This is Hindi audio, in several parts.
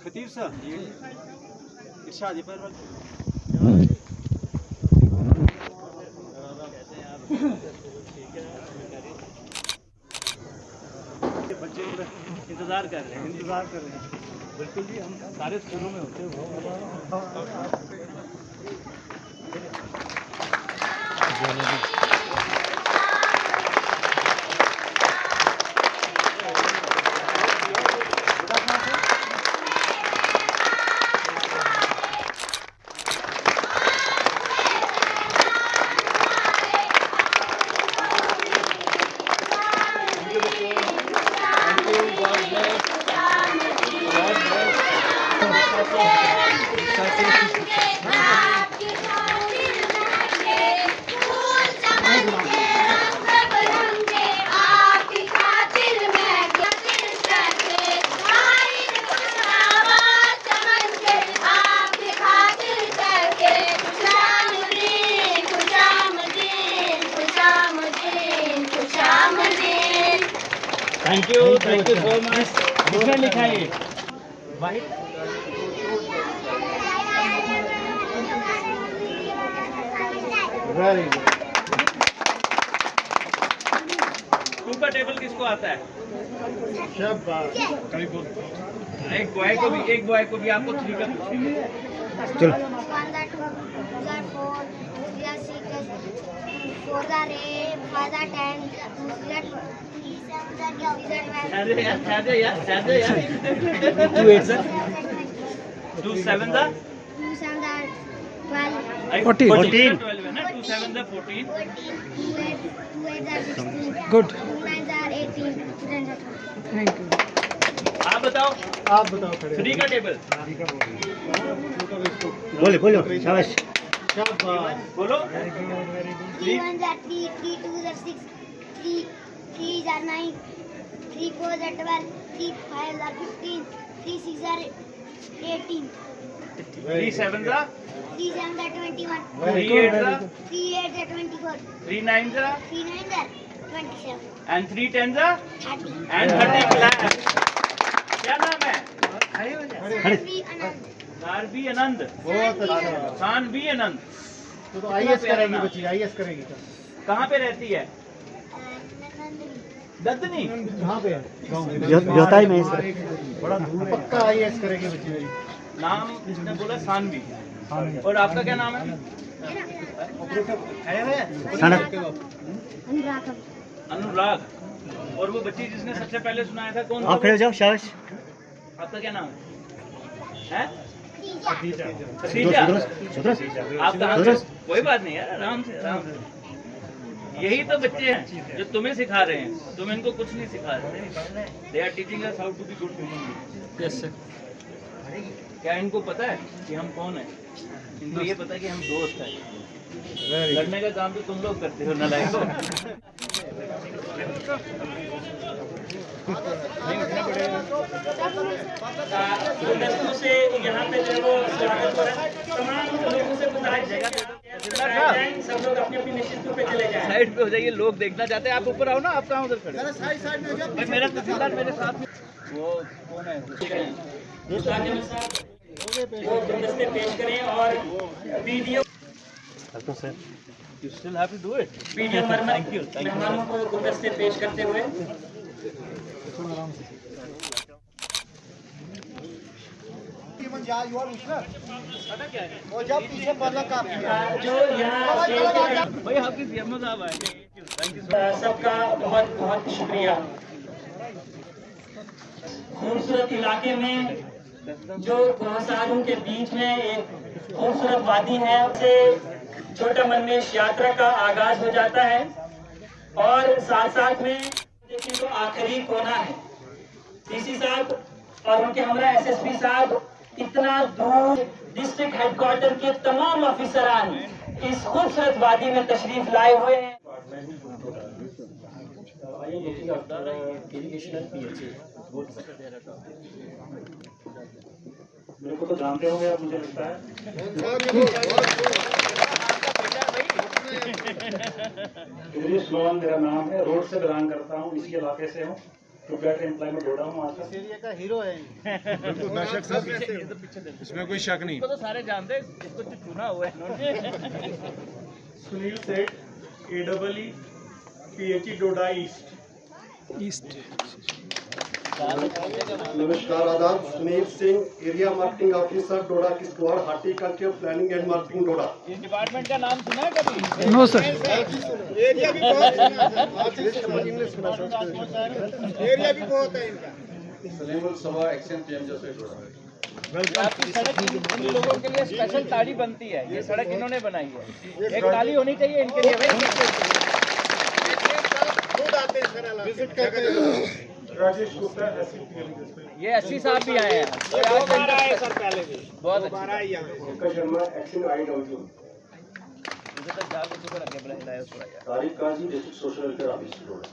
खतीब साहब ये शादी पर बच्चे इंतजार कर रहे हैं बिल्कुल जी। हम सारे स्कूलों में होते हैं। Thank you so much. किसने लिखा है ये? वाहिद। Very good. टू का टेबल किसको आता है? शाबाश। एक बॉय को भी आपको थ्री का पूछेंगे। चलो। गुड। Thank you. आप बताओ थ्री का टेबल। बोलो शाबाश। बोलो। 3 1 3 3 2 6 3 3 9 3 4 12 3 5 15 3 6 18 3 7 3 7 21 3 8 3 8 24 3 9 3 9 27 and 3 10 30 and 30 class। क्या नाम है? सानवी आनंद। बहुत अच्छा। सानवी आनंद। तो आईएएस करेगी बच्ची, आईएएस करेगी। कहाँ पे रहती है? ददनी। कहाँ पे है? जोताई में सर। बड़ा दूर है। पक्का आईएएस करेगी बच्ची मेरी। नाम जिसने बोला सानवी। और आपका क्या नाम है? अनुराग। और वो बच्ची जिसने सबसे पहले सुनाया था कौन? आप खड़े हो जाओ। शाबाश। आपका क्या नाम है? खदीजा। आप कहाँ से? कोई बात नहीं यार, आराम से आराम से। यही तो बच्चे हैं जो तुम्हें सिखा रहे हैं। तुम इनको कुछ नहीं सिखा रहे। They are teaching us how to be good human being. Yes sir. क्या इनको पता है कि हम कौन है? इनको ये पता है कि हम दोस्त हैं। लड़ने का काम तो तुम लोग करते हो नालायक। गुलदस्तों से यहाँ पे जो वो स्वागत हो रहा है, तमाम लोगों से गुजारिश है कि सब लोग अपनी अपनी निश्चित पे चले जाएं। साइड पे हो जाइए, लोग देखना चाहते हैं। आप ऊपर आओ ना। आप कहाँ उधर खड़े? साइड में हो जाओ। भाई मेरा तहसीलदार मेरे साथ में। वो कौन है? मुस्ताकिम साहब वो गुलदस्ते पेश करें और video You still have to do it. Video मेहमानों को गुलदस्ते पेश करते हुए जो यहाँ भाई हाफिज यमनो साहब आए। Thank you. सबका बहुत बहुत शुक्रिया। खूबसूरत इलाके में जो कोहसारों के बीच में एक खूबसूरत वादी है, उससे छोटा मनमेश यात्रा का आगाज हो जाता है। और साथ साथ में देखें तो आखिरी कोना है। डीसी साहब और उनके हमरा एसएसपी साहब इतना दूर डिस्ट्रिक्ट हेडक्वार्टर के तमाम अफसरान इस खूबसूरत वादी में तशरीफ लाए हुए हैं। मेरे को तो जानते होंगे आप, मुझे लगता है। दिनेश लोहान मेरा नाम है, रोड से बिलोंग करता हूँ, इसी इलाके से हूँ। तो बेटर एम्प्लॉय में डोडा हूँ आज का। एरिया का हीरो है। इसमें कोई शक नहीं। इसको तो सारे जानते हैं, इसको तो चुना हुआ है इन्होंने। सुनील सेठ, AEE PHE डोडा ईस्ट। नमस्कार, आदाब। Sunil Singh, area marketing officer Doda Kishtwar, horticulture planning and marketing Doda. इस डिपार्टमेंट का नाम सुना है कभी? No sir. एरिया भी बहुत एरिया भी बहुत है इनका। सलीमुल सभा एक्शन पीएम जोसेफ डोडा। आपकी सड़क इन लोगों के लिए स्पेशल ताली बनती है। ये सड़क इन्होंने बनाई है, एक ताली होनी चाहिए इनके लिए भाई। खुद आते हैं सर, विजिट करते हैं। राजेश गुप्ता ये 80 साहब भी आए हैं। बहुत बार आए सर, पहले भी बहुत बार अच्छा। आए यहाँ। Sharma action IW. मुझे तो जाके सुबह रख के बुला हिलाया उसको यार। तारिक काजी, डिस्ट्रिक्ट सोशल वेलफेयर ऑफिसर डोडा।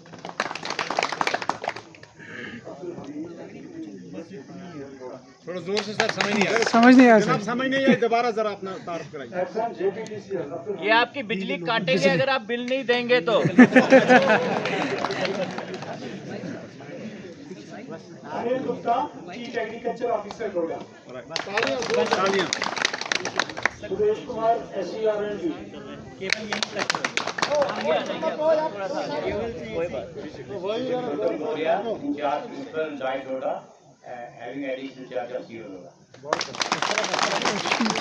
थोड़ा जोर से सर, समझ नहीं आ रहा। समझ नहीं आया सर। समझ नहीं आई, दोबारा जरा अपना तारुफ कराइए। Action JPTC। ये आपकी बिजली काटेंगे अगर आप बिल नहीं देंगे तो। Anil Gupta, chief agriculture officer Doda. Suresh Kumar, SERND। कोई बात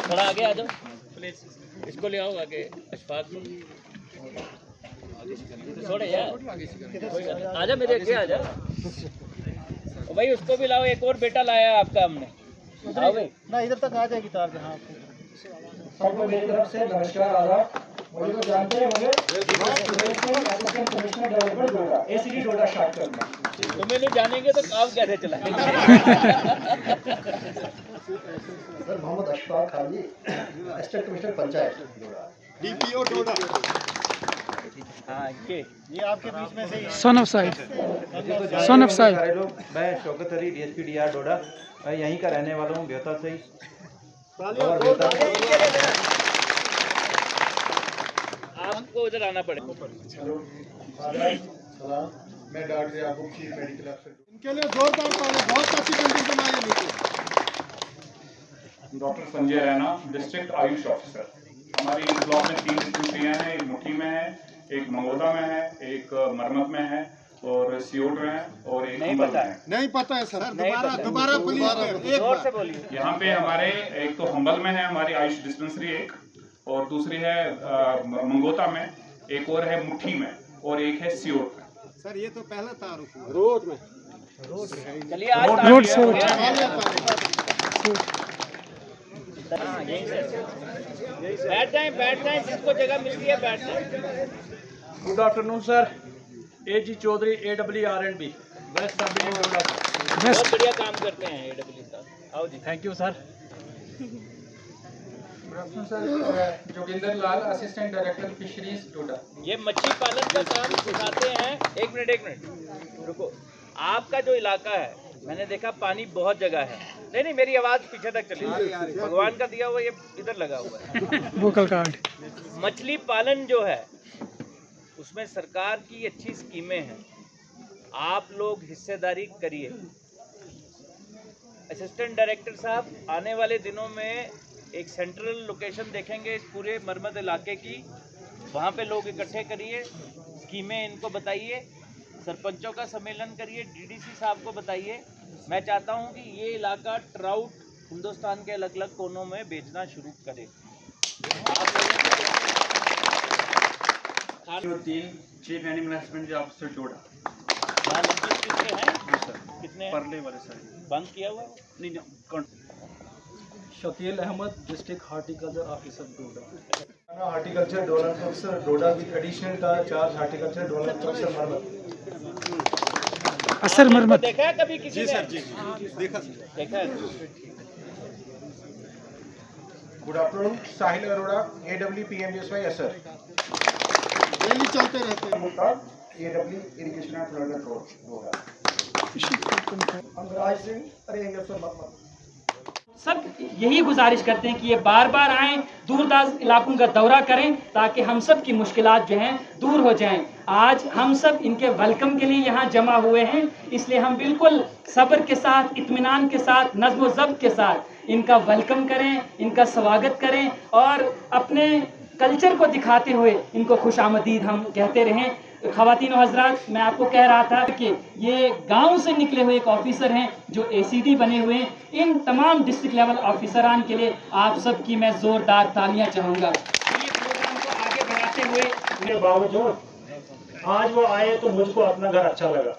थोड़ा आगे आ जाओ प्लीज। इसको ले आओ आगे, अशफाक को छोड़े यार, आजा मेरे आगे आजा। भाई उसको भी लाओ, एक और बेटा लाया आपका हमने। आओ भाई ना, इधर तक आ जाएगी तार जहाँ। सबको मेरी तरफ से नमस्कार, आदाब। मुझे तो जानते हैं, मुझे असिस्टेंट कमिश्नर डेवलपमेंट डोडा, ACD डोडा स्टार्ट करना। तुम्हें नहीं जानेंगे तो काम कैसे चलाएंगे? सर मोहम्मद अशफाक खाली, असिस्टेंट कमिश्नर पंचायत डोडा। DPO डोडा। हाँ ये आपके बीच में से son of side. Son of side. मैं शौकत अली, DSP DR डोडा। मैं यहीं का रहने वाला हूँ, बेहतर से ही। आपको उधर आना पड़ेगा। सलाम, मैं डॉक्टर याकूब, चीफ मेडिकल अफसर। इनके लिए जोरदार ताली, बहुत अच्छी कंडीशन आई है नीचे। Doctor Sanjay Raina, district Ayush officer. हमारी इस ब्लॉक में 3 डिस्ट्रिक्टियाँ हैं, एक मुठी में है, एक मंगोदा में है, एक मरमत में है और सियोट में है और एक नहीं अंबल पता में है। नहीं पता है सर, दोबारा पुलिस एक जोर बार। से बोलिए। यहाँ पे हमारे एक तो हम्बल में है हमारी आयुष डिस्पेंसरी एक, और दूसरी है मंगोता में, एक और है मुट्ठी में और एक है सियोट में। सर ये तो पहला तारुफ है। रोड में चलिए आज रोड से हाँ, यहीं से बैठ जाएं, जिसको जगह मिलती है बैठ जाएं। Good afternoon sir, AG Chaudhary, AWRNB, west sub Doda. बहुत बढ़िया काम करते हैं AWR साहब। आओ जी। Thank you sir. Joginder Lal, assistant director fisheries Doda. ये मछली पालन का काम सिखाते हैं। एक मिनट रुको। आपका जो इलाका है, मैंने देखा पानी बहुत जगह है। नहीं मेरी आवाज पीछे तक चली, भगवान का दिया हुआ ये इधर लगा हुआ है। Vocal card. मछली पालन जो है उसमें सरकार की अच्छी स्कीमें हैं, आप लोग हिस्सेदारी करिए। असिस्टेंट डायरेक्टर साहब आने वाले दिनों में एक सेंट्रल लोकेशन देखेंगे इस पूरे मरमत इलाके की, वहाँ पे लोग इकट्ठे करिए, स्कीमें इनको बताइए, सरपंचों का सम्मेलन करिए, DDC साहब को बताइए। मैं चाहता हूँ कि ये इलाका ट्राउट हिंदुस्तान के अलग अलग कोनों में बेचना शुरू करे। चीफ एनिमल हस्बेंड्री ऑफिसर डोडा। कितने हैं? कितने परले वाले सर बंद किया हुआ? नहीं। Shakeel Ahmed, district horticulture officer Doda. Horticulture development officer Doda with additional charge horticulture development officer Marmat. Assar मरमत। देखा है कभी किसी ने? जी सर, जी देखा सर। देखा है। Good afternoon, Sahil Arora, AW PMGSY असर। डेली चलते रहते हैं। AW irrigation and flood control Doda. Angraj Singh, अरे अफसर मत। सब यही गुजारिश करते हैं कि ये बार बार आएँ, दूरदराज इलाकों का दौरा करें ताकि हम सब की मुश्किलात जो हैं दूर हो जाएं। आज हम सब इनके वेलकम के लिए यहाँ जमा हुए हैं, इसलिए हम बिल्कुल सब्र के साथ, इत्मीनान के साथ, नज़्म व ज़ब्त के साथ इनका वेलकम करें, इनका स्वागत करें और अपने कल्चर को दिखाते हुए इनको खुशामदीद हम कहते रहें। ख़वातीन और हज़रात, मैं आपको कह रहा था कि ये गांव से निकले हुए एक ऑफिसर हैं जो ACD बने हुए हैं। इन तमाम डिस्ट्रिक्ट लेवल ऑफिसरान के लिए आप सब की मैं ज़ोरदार तालियां चाहूँगा। ये प्रोग्राम को आगे बढ़ाते हुए के बावजूद आज वो आए तो मुझको अपना घर अच्छा लगा।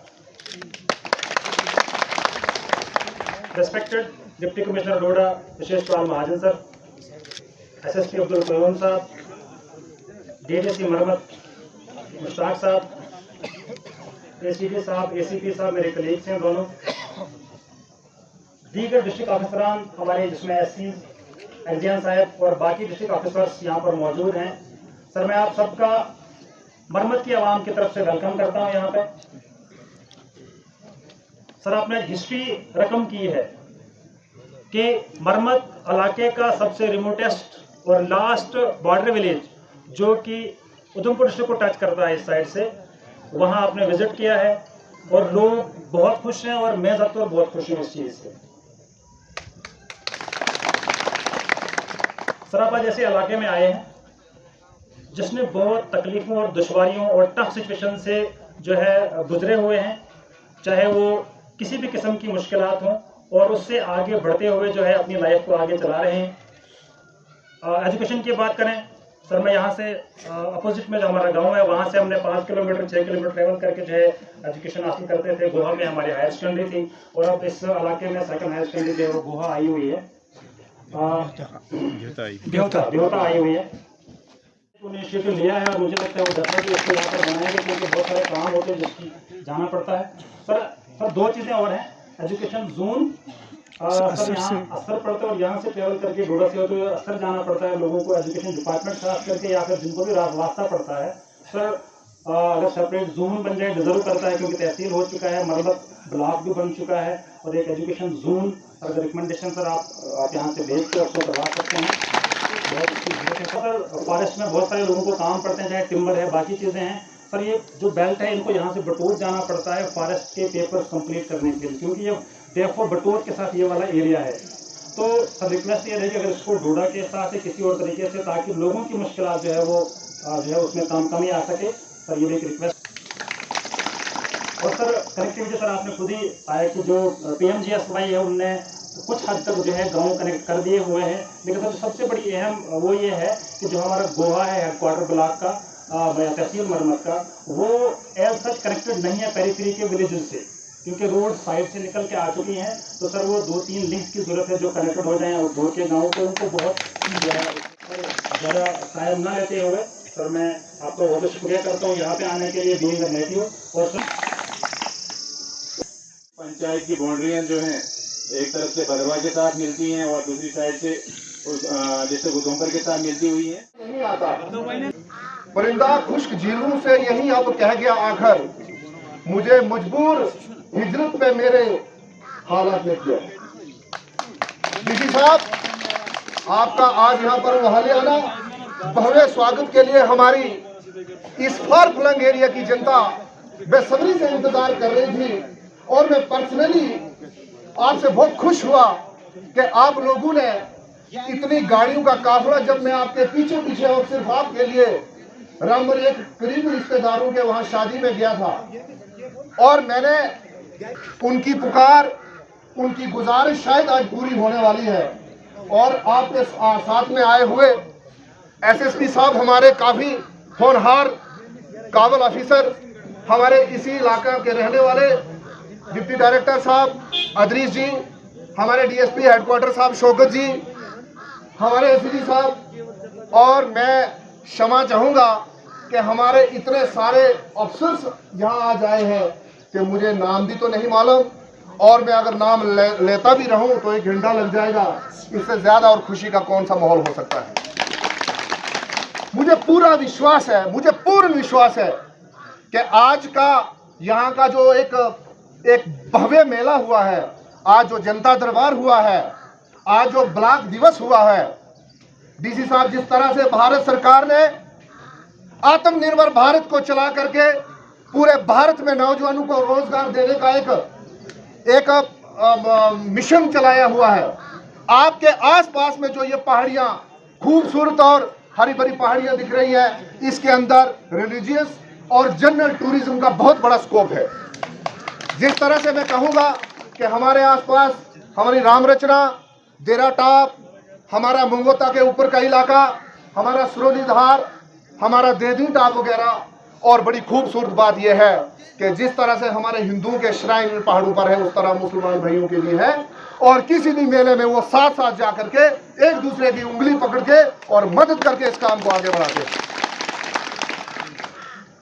रेस्पेक्टेड डिप्टी कमिश्नर डोडा विशेष पाल महाजन सर, SSP अब्दुल कयूम साहब, DDC मरमत मुश्ताक साहब, ACD साहब, ACP साहब मेरे कलीग्स हैं दोनों, दीगर डिस्ट्रिक्ट ऑफिसरान हमारे जिसमें SC एसडीएम साहब और बाकी डिस्ट्रिक्ट ऑफिसर्स यहाँ पर मौजूद हैं। सर मैं आप सबका मरमत की आवाम की तरफ से वेलकम करता हूँ यहाँ पे। सर आपने हिस्ट्री रकम की है कि मरमत इलाके का सबसे रिमोटेस्ट और लास्ट बॉर्डर विलेज जो कि उधमपुर डिस्ट्रिक्ट को टच करता है इस साइड से, वहाँ आपने विजिट किया है और लोग बहुत खुश हैं और मैं ज़ातौर बहुत खुश हूँ इस चीज़ से। सर आप आज ऐसे इलाके में आए हैं जिसने बहुत तकलीफों और दुश्वारियों और टफ सिचुएशन से जो है गुजरे हुए हैं, चाहे वो किसी भी किस्म की मुश्किलात हों, और उससे आगे बढ़ते हुए जो है अपनी लाइफ को आगे चला रहे हैं। एजुकेशन की बात करें सर, मैं यहाँ से अपोजिट में जो हमारा गांव है वहाँ से हमने 5 किलोमीटर 6 किलोमीटर ट्रेवल करके जो है एजुकेशन हासिल करते थे। गोहा में हमारी हायर सेकेंडरी थी और अब इस इलाके में सेकंड हायर सेकेंडरी जो है वो गोहा आई हुई है, ब्योता आई हुई है। इनिशिएटिव लिया है और मुझे लगता है वो डेफिनेटली इसको यहाँ पर बनाएंगे क्योंकि बहुत सारे काम होते हैं जिसकी जाना पड़ता है। सर 2 चीज़ें और हैं, एजुकेशन जोन सर यहाँ असर पड़ता है और यहाँ से ट्रेवल करके डोडा से हो तो असर जाना पड़ता है लोगों को, एजुकेशन डिपार्टमेंट खास करके या फिर जिनको भी वास्ता पड़ता है। सर अगर सेपरेट जोन बन जाए डिजर्व करता है क्योंकि तहसील हो चुका है, मरबत ब्लॉक भी बन चुका है और एक एजुकेशन जोन अगर रिकमेंडेशन सर आप यहाँ से भेज के उसको करवा सकते हैं, बहुत अच्छी बात है। सर फॉरेस्ट में बहुत सारे लोगों को काम पड़ते हैं, चाहे टिम्बर है बाकी चीज़ें हैं। सर ये जो बेल्ट है इनको यहाँ से बटोर जाना पड़ता है फॉरेस्ट के पेपर्स कंप्लीट करने के लिए, क्योंकि ये देयरफॉर बटोर के साथ ये वाला एरिया है। तो सर रिक्वेस्ट ये रहेगी अगर इसको डोडा के साथ किसी और तरीके से, ताकि लोगों की मुश्किलात जो है वो जो है उसमें कमी आ सके। सर ये भी एक रिक्वेस्ट। और सर कनेक्टिविटी सर आपने खुद ही आया कि जो PMGSY है उनने कुछ हद तक जो है गाँव कनेक्ट कर दिए हुए हैं, लेकिन सर सबसे बड़ी अहम वो ये है कि जो हमारा गोहा है हेडक्वार्टर ब्लॉक का तहसील मरमत का, वो एज सच कनेक्टेड नहीं है पेरिफेरी के विलेजेस से, क्योंकि रोड साइड से निकल के आ चुकी हैं। तो सर वो 2-3 लिंक्स की जरूरत है जो कनेक्टेड हो जाएं और दूर के गाँव को उनको बहुत ज़्यादा टाइम ना लेते हुए सर मैं आपका बहुत शुक्रिया करता हूँ यहाँ पे आने के लिए बीइंग अ नेटिव। और सर पंचायत की बाउंड्रियाँ जो हैं एक तरफ से बलवा के साथ मिलती हैं और दूसरी साइड से जैसे उधमपुर के साथ मिलती हुई हैं। नहीं आता परिंदा खुश्क झीलों से यही अब कह गया आखिर, मुझे मजबूर हिजरत पे मेरे हालात ने किया। डीसी साहब आपका आज यहाँ पर वहाले आना, भव्य स्वागत के लिए हमारी इस फार फ्लंग एरिया की जनता बेसब्री से इंतजार कर रही थी और मैं पर्सनली आपसे बहुत खुश हुआ कि आप लोगों ने इतनी गाड़ियों का काफिला, जब मैं आपके पीछे पीछे और सिर्फ आपके लिए रामपुर एक करीबी रिश्तेदारों के वहां शादी में गया था और मैंने उनकी पुकार, उनकी गुजारिश शायद आज पूरी होने वाली है। और आपके साथ में आए हुए SSP साहब हमारे काफ़ी होनहार काबिल ऑफिसर, हमारे इसी इलाका के रहने वाले डिप्टी डायरेक्टर साहब अदरीस जी, हमारे DSP हेडक्वार्टर साहब शौकत जी, हमारे ACD साहब, और मैं क्षमा चाहूँगा कि हमारे इतने सारे अफसर्स यहाँ आज आए हैं कि मुझे नाम भी तो नहीं मालूम, और मैं अगर नाम लेता भी रहूँ तो 1 घंटा लग जाएगा। इससे ज़्यादा और खुशी का कौन सा माहौल हो सकता है। मुझे पूरा विश्वास है, मुझे पूर्ण विश्वास है कि आज का यहाँ का जो एक भव्य मेला हुआ है, आज जो जनता दरबार हुआ है, आज जो ब्लॉक दिवस हुआ है, डीसी साहब, जिस तरह से भारत सरकार ने आत्मनिर्भर भारत को चला करके पूरे भारत में नौजवानों को रोजगार देने का एक मिशन चलाया हुआ है। आपके आसपास में जो ये पहाड़ियां खूबसूरत और हरी भरी पहाड़ियां दिख रही है, इसके अंदर रिलीजियस और जनरल टूरिज्म का बहुत बड़ा स्कोप है। जिस तरह से मैं कहूँगा कि हमारे आसपास हमारी राम रचना, देरा टॉप, हमारा मंगोता के ऊपर का इलाका, हमारा सुरोली धार, हमारा देदी टॉप वगैरह, और बड़ी खूबसूरत बात यह है कि जिस तरह से हमारे हिंदुओं के श्राइन पहाड़ों पर है, उस तरह मुसलमान भाइयों के लिए है। और किसी भी मेले में वो साथ साथ जा करके एक दूसरे की उंगली पकड़ के और मदद करके इस काम को आगे बढ़ाते हैं।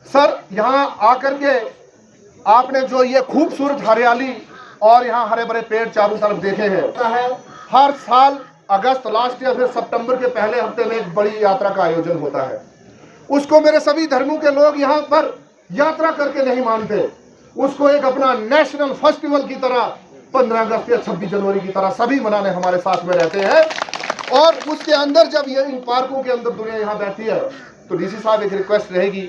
सर, यहाँ आकर के आपने जो ये खूबसूरत हरियाली और यहाँ हरे भरे पेड़ चारों तरफ देखे हैं, हर साल अगस्त लास्ट या फिर सितंबर के पहले हफ्ते में एक बड़ी यात्रा का आयोजन होता है। उसको मेरे सभी धर्मों के लोग यहाँ पर यात्रा करके नहीं मानते, उसको एक अपना नेशनल फेस्टिवल की तरह 15 अगस्त या 26 जनवरी की तरह सभी मनाने हमारे साथ में रहते हैं। और उसके अंदर जब ये इन पार्कों के अंदर दुनिया यहाँ बैठी है, तो डीसी साहब एक रिक्वेस्ट रहेगी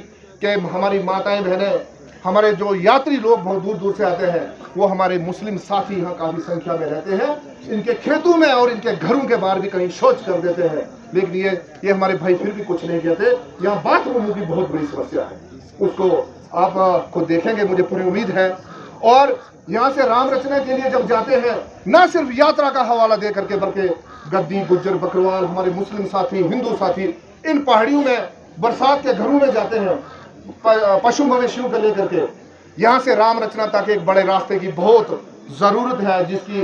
कि हमारी माताएं बहनें, हमारे जो यात्री लोग बहुत दूर दूर से आते हैं, वो हमारे मुस्लिम साथी यहाँ काफ़ी संख्या में रहते हैं, इनके खेतों में और इनके घरों के बाहर भी कहीं शौच कर देते हैं, लेकिन ये हमारे भाई फिर भी कुछ नहीं कहते। यहाँ बाथरूमों की बहुत बड़ी समस्या है, उसको आप खुद देखेंगे, मुझे पूरी उम्मीद है। और यहाँ से राम रचना के लिए जब जाते हैं, न सिर्फ यात्रा का हवाला दे करके, बल्कि गद्दी, गुज्जर, बकरवाल, हमारे मुस्लिम साथी, हिंदू साथी इन पहाड़ियों में बरसात के घरों में जाते हैं पशु मवेशियों को लेकर के। यहाँ से राम रचना तक एक बड़े रास्ते की बहुत ज़रूरत है, जिसकी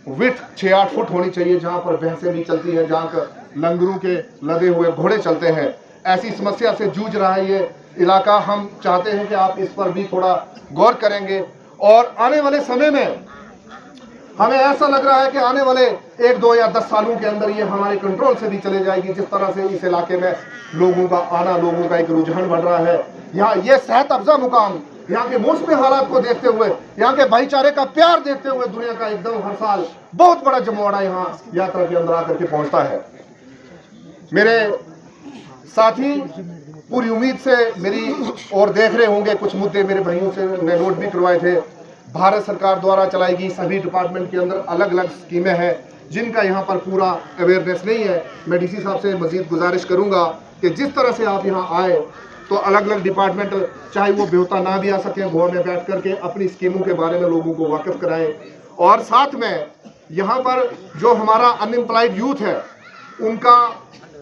विड्थ 6-8 फुट होनी चाहिए, जहाँ पर भैंसें भी चलती हैं, जहाँ पर लंगरों के लदे हुए घोड़े चलते हैं। ऐसी समस्या से जूझ रहा है ये इलाका। हम चाहते हैं कि आप इस पर भी थोड़ा गौर करेंगे, और आने वाले समय में हमें ऐसा लग रहा है कि आने वाले 1, 2 या 10 सालों के अंदर ये हमारे कंट्रोल से भी चले जाएगी। जिस तरह से इस इलाके में लोगों का आना, लोगों का एक रुझान बढ़ रहा है, यहाँ ये सेहत अफजा मुकाम, यहाँ के मौसमी हालात को देखते हुए, यहाँ के भाईचारे का प्यार देखते हुए, दुनिया का एकदम हर साल बहुत बड़ा जमवाड़ा यहाँ यात्रा के अंदर आकर के पहुँचता है। मेरे साथी पूरी उम्मीद से मेरी और देख रहे होंगे, कुछ मुद्दे मेरे भाइयों से मैं नोट भी करवाए थे। भारत सरकार द्वारा चलाई गई सभी डिपार्टमेंट के अंदर अलग अलग स्कीमें हैं, जिनका यहाँ पर पूरा अवेयरनेस नहीं है। मैं डीसी साहब से मजीद गुजारिश करूँगा कि जिस तरह से आप यहाँ आए, तो अलग अलग डिपार्टमेंट, चाहे वो बेहता ना भी आ सकें, गोवा में बैठ करके अपनी स्कीमों के बारे में लोगों को वाकिफ कराएं। और साथ में यहाँ पर जो हमारा अनएम्प्लॉयड यूथ है, उनका